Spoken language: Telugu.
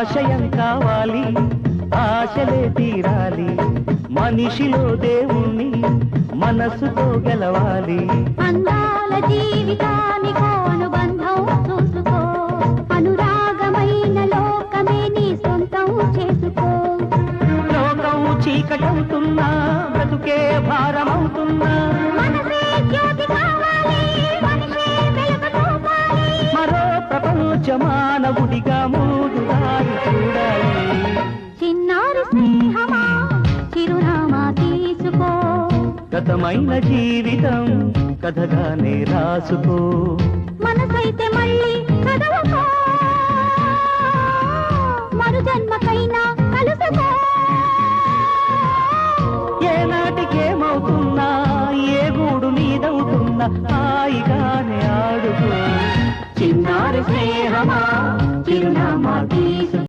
ఆశయం కావాలి, ఆశలే తీరాలి, మనిషిలో దేవుణ్ణి మనసుతో గెలవాలి. అందాల జీవితానికో అనుబంధం చూసుకో, అనురాగమైన లోకమే నీ సొంతం చేసుకో. లోకం చీకటవుతున్నా, బ్రతుకే భారమవుతున్నా, మనసే జ్యోతి కావాలి, మనిషే వెలుగు చూపాలి. మరో ప్రపంచ మానవుడిగా మూడుదారి చూడాలి. చిన్నారి స్నేహమా చిరునామా తీసుకో, గతమైన జీవితం కథగానే రాసుకో. మనసైతే మళ్ళీ చదవకో, మరు జన్మకైనా కలుసుకో. ఏనాటికేమవుతున్నా, ఏ గూడు నీదవుతున్నా, హాయిగానే ఆడుకో. చిన్నారి స్నేహమా